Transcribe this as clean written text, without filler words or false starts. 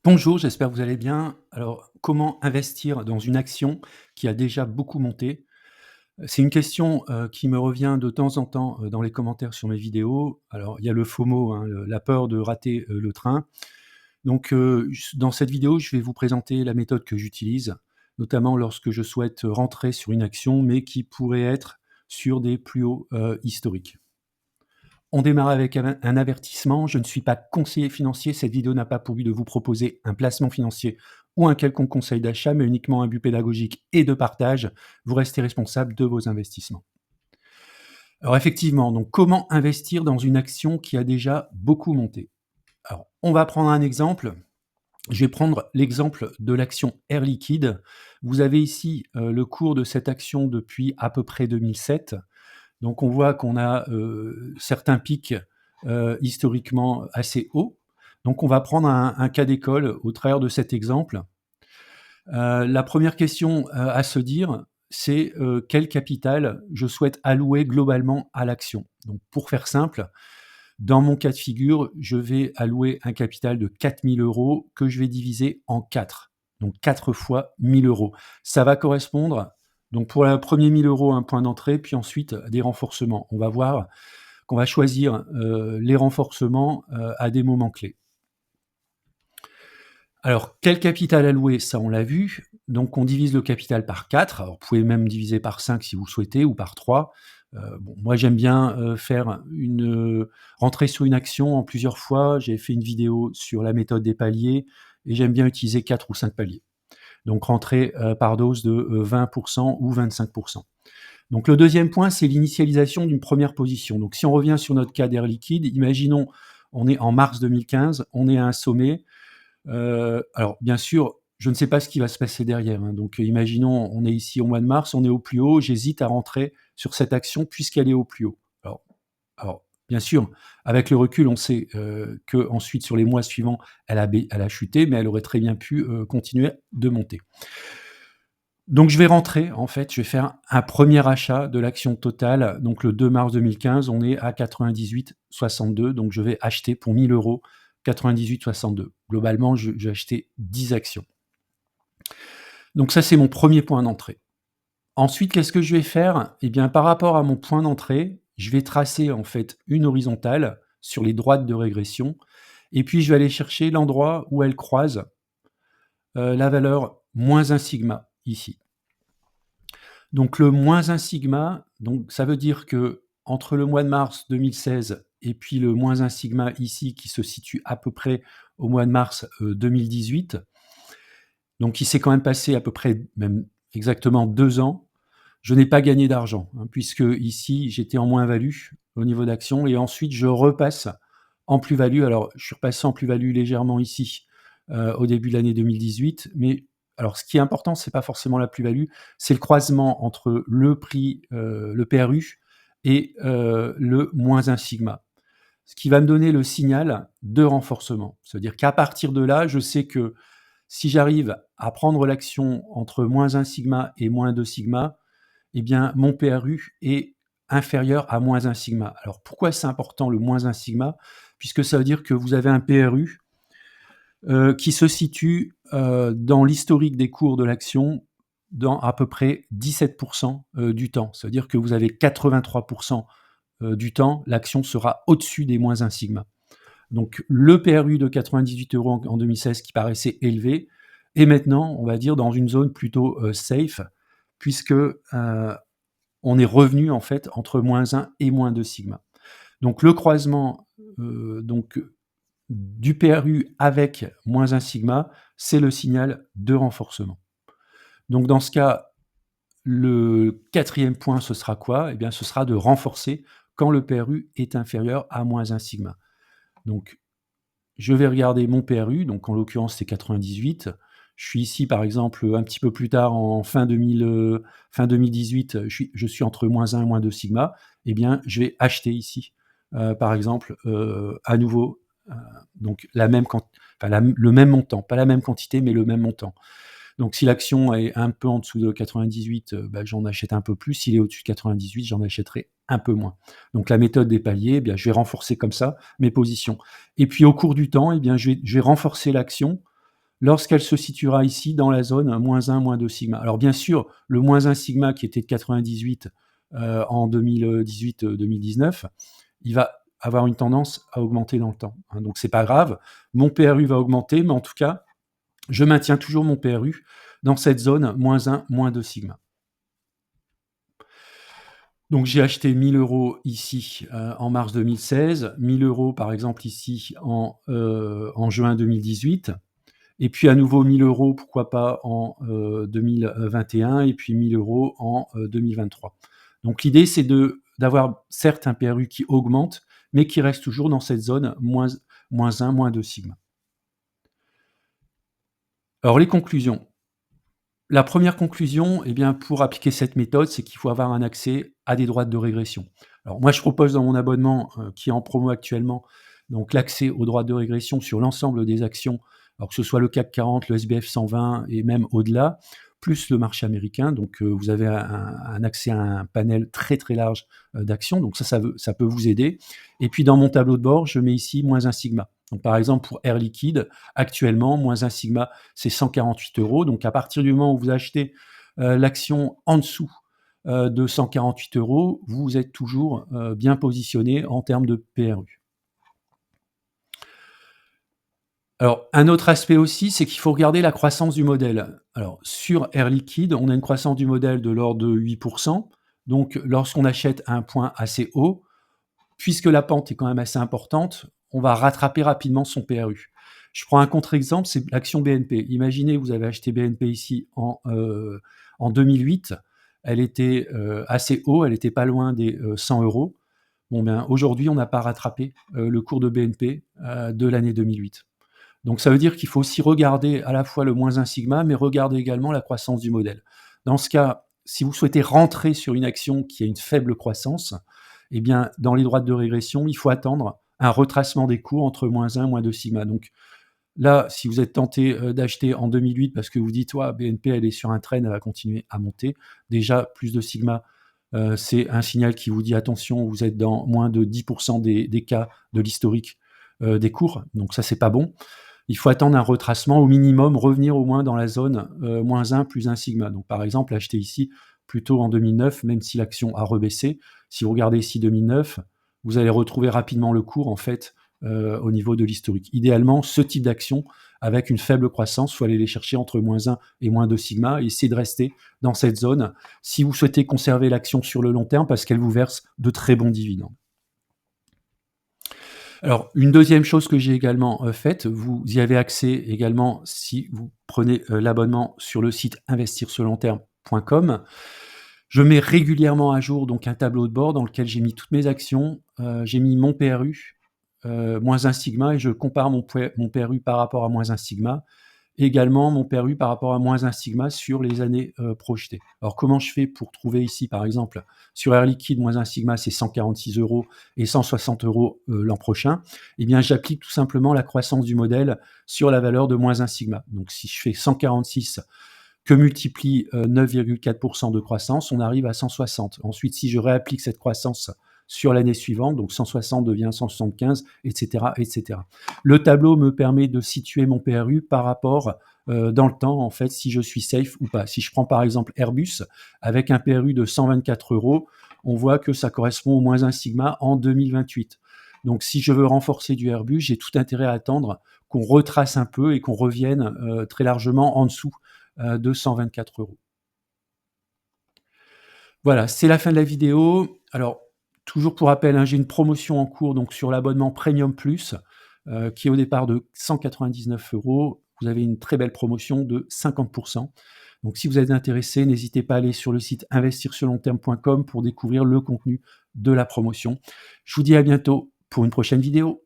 Bonjour, j'espère que vous allez bien. Alors, comment investir dans une action qui a déjà beaucoup monté? C'est une question, qui me revient de temps en temps, dans les commentaires sur mes vidéos. Alors, il y a le FOMO, hein, la peur de rater, le train. Donc, dans cette vidéo, je vais vous présenter la méthode que j'utilise, notamment lorsque je souhaite rentrer sur une action, mais qui pourrait être sur des plus hauts, historiques. On démarre avec un avertissement. Je ne suis pas conseiller financier. Cette vidéo n'a pas pour but de vous proposer un placement financier ou un quelconque conseil d'achat, mais uniquement un but pédagogique et de partage. Vous restez responsable de vos investissements. Alors effectivement, donc comment investir dans une action qui a déjà beaucoup monté? Alors, on va prendre un exemple. Je vais prendre l'exemple de l'action Air Liquide. Vous avez ici, le cours de cette action depuis à peu près 2007. Donc on voit qu'on a, certains pics, historiquement assez hauts. Donc on va prendre un cas d'école au travers de cet exemple. La première question, à se dire, c'est, quel capital je souhaite allouer globalement à l'action? Donc pour faire simple, dans mon cas de figure, je vais allouer un capital de 4 000 € que je vais diviser en 4. Donc 4 fois 1 000 €. Ça va correspondre, donc pour le premier 1 000 €, un point d'entrée, puis ensuite des renforcements. On va voir qu'on va choisir, les renforcements, à des moments clés. Alors, quel capital allouer? Ça, on l'a vu. Donc on divise le capital par 4. Alors vous pouvez même diviser par 5 si vous le souhaitez, ou par 3. Bon, moi j'aime bien, faire rentrer sur une action en plusieurs fois. J'ai fait une vidéo sur la méthode des paliers et j'aime bien utiliser 4 ou 5 paliers. Donc rentrer, par dose de, 20 ou 25. Donc le deuxième point, c'est l'initialisation d'une première position. Donc si on revient sur notre cas d'Air Liquide, imaginons, on est en mars 2015, on est à un sommet. Alors bien sûr, je ne sais pas ce qui va se passer derrière, hein, donc imaginons, on est ici au mois de mars, on est au plus haut, j'hésite à rentrer sur cette action puisqu'elle est au plus haut. Alors bien sûr, avec le recul, on sait, qu'ensuite sur les mois suivants, elle a chuté, mais elle aurait très bien pu, continuer de monter. Donc je vais rentrer, en fait, je vais faire un premier achat de l'action Total. Donc le 2 mars 2015, on est à 98,62, donc je vais acheter pour 1 000 €, 98,62. Globalement, j'ai acheté 10 actions. Donc ça, c'est mon premier point d'entrée. Ensuite, qu'est-ce que je vais faire? Eh bien, par rapport à mon point d'entrée, je vais tracer, en fait, une horizontale sur les droites de régression et puis je vais aller chercher l'endroit où elle croise, la valeur -1 sigma, ici. Donc le -1 sigma, donc ça veut dire que entre le mois de mars 2016 et puis le -1 sigma ici qui se situe à peu près au mois de mars, 2018, donc il s'est quand même passé à peu près même exactement 2 ans, je n'ai pas gagné d'argent, hein, puisque ici j'étais en moins-value au niveau d'action et ensuite je repasse en plus-value. Alors je suis repassé en plus-value légèrement ici, au début de l'année 2018, mais alors ce qui est important, c'est pas forcément la plus-value, c'est le croisement entre le prix, le PRU et le -1 sigma. Ce qui va me donner le signal de renforcement. C'est-à-dire qu'à partir de là, je sais que si j'arrive à prendre l'action entre -1 sigma et -2 sigma, eh bien mon PRU est inférieur à -1 sigma. Alors pourquoi c'est important le -1 sigma? Puisque ça veut dire que vous avez un PRU, qui se situe, dans l'historique des cours de l'action dans à peu près 17 du temps. Ça veut dire que vous avez 83 du temps, l'action sera au-dessus des -1 sigma. Donc le PRU de 98 € en 2016 qui paraissait élevé est maintenant, on va dire, dans une zone plutôt, safe puisque, on est revenu en fait entre -1 et -2 sigma. Donc le croisement, donc du PRU avec -1 sigma, c'est le signal de renforcement. Donc dans ce cas, le quatrième point, ce sera quoi? Eh bien, ce sera de renforcer quand le PRU est inférieur à -1 sigma. Donc je vais regarder mon PRU, donc en l'occurrence c'est 98. Je suis ici par exemple, un petit peu plus tard en fin 2018, je suis entre -1 et -2 sigma. Eh bien, je vais acheter ici, par exemple, à nouveau, heu, donc la même quant enfin le même montant, pas la même quantité, mais le même montant. Donc si l'action est un peu en dessous de 98, bah, j'en achète un peu plus. S'il est au-dessus de 98, j'en achèterai un peu moins. Donc la méthode des paliers, eh bien, je vais renforcer comme ça mes positions. Et puis au cours du temps, eh bien, je vais renforcer l'action, lorsqu'elle se situera ici dans la zone -1, -2 sigma. Alors bien sûr, le -1 sigma qui était de 98 en 2018-2019, il va avoir une tendance à augmenter dans le temps, hein, donc c'est pas grave. Mon PRU va augmenter, mais en tout cas, je maintiens toujours mon PRU dans cette zone -1, -2 sigma. Donc j'ai acheté 1 000 € ici, en mars 2016, 1 000 € par exemple ici en juin 2018 et puis à nouveau 1 000 € pourquoi pas en 2021 et puis 1 000 € en 2023. Donc l'idée c'est d'avoir certes un PRU qui augmente, mais qui reste toujours dans cette zone -1, -2 sigma. Alors les conclusions. La première conclusion, eh bien, pour appliquer cette méthode, c'est qu'il faut avoir un accès à des droites de régression. Alors moi, je propose dans mon abonnement, qui est en promo actuellement, donc l'accès aux droites de régression sur l'ensemble des actions, alors que ce soit le CAC 40, le SBF 120 et même au-delà, plus le marché américain. Donc vous avez un accès à un panel très, très large, d'actions, donc ça peut vous aider. Et puis dans mon tableau de bord, je mets ici -1 sigma. Donc par exemple pour Air Liquide, actuellement, -1 sigma, c'est 148 €. Donc à partir du moment où vous achetez l'action en dessous de 148 €, vous êtes toujours bien positionné en termes de PRU. Alors, un autre aspect aussi, c'est qu'il faut regarder la croissance du modèle. Alors, sur Air Liquide, on a une croissance du modèle de l'ordre de 8%. Donc, lorsqu'on achète à un point assez haut, puisque la pente est quand même assez importante, on va rattraper rapidement son PRU. Je prends un contre-exemple, c'est l'action BNP. Imaginez, vous avez acheté BNP ici en 2008. Elle était assez haut, elle était pas loin des 100 €. Bon, ben, aujourd'hui, on n'a pas rattrapé le cours de BNP de l'année 2008. Donc ça veut dire qu'il faut aussi regarder à la fois le -1 sigma, mais regarder également la croissance du modèle. Dans ce cas, si vous souhaitez rentrer sur une action qui a une faible croissance, eh bien, dans les droites de régression, il faut attendre un retracement des cours entre -1, -2 sigma. Donc là, si vous êtes tenté d'acheter en 2008 parce que vous dites: «Ouah, BNP, elle est sur un trend, elle va continuer à monter». Déjà, plus de sigma, c'est un signal qui vous dit: «Attention, vous êtes dans moins de 10% des cas de l'historique des cours». Donc ça, c'est pas bon. Il faut attendre un retracement, au minimum, revenir au moins dans la zone -1 plus 1 sigma. Donc par exemple, acheter ici plutôt en 2009, même si l'action a rebaissé. Si vous regardez ici 2009, vous allez retrouver rapidement le cours en fait au niveau de l'historique. Idéalement, ce type d'action avec une faible croissance, il faut aller les chercher entre -1 et -2 sigma et essayer de rester dans cette zone si vous souhaitez conserver l'action sur le long terme parce qu'elle vous verse de très bons dividendes. Alors, une deuxième chose que j'ai également faite, vous y avez accès également si vous prenez l'abonnement sur le site investirsurlongterme.com. Je mets régulièrement à jour donc un tableau de bord dans lequel j'ai mis toutes mes actions, j'ai mis mon PRU, -1 sigma et je compare mon PRU par rapport à -1 sigma. Également mon PRU par rapport à -1 sigma sur les années projetées. Alors comment je fais pour trouver ici, par exemple, sur Air Liquide, -1 sigma, c'est 146 € et 160 € l'an prochain. Eh bien, j'applique tout simplement la croissance du modèle sur la valeur de -1 sigma. Donc si je fais 146 que multiplie 9,4% de croissance, on arrive à 160. Ensuite, si je réapplique cette croissance sur l'année suivante, donc 160 devient 175, etc., etc. Le tableau me permet de situer mon PRU par rapport dans le temps, en fait, si je suis safe ou pas. Si je prends par exemple Airbus, avec un PRU de 124 €, on voit que ça correspond au -1 sigma en 2028. Donc si je veux renforcer du Airbus, j'ai tout intérêt à attendre qu'on retrace un peu et qu'on revienne très largement en dessous de 124 €. Voilà, c'est la fin de la vidéo. Alors, toujours pour rappel, hein, j'ai une promotion en cours donc sur l'abonnement Premium Plus, qui est au départ de 199 €. Vous avez une très belle promotion de 50%. Donc si vous êtes intéressé, n'hésitez pas à aller sur le site investirsurlongterme.com pour découvrir le contenu de la promotion. Je vous dis à bientôt pour une prochaine vidéo.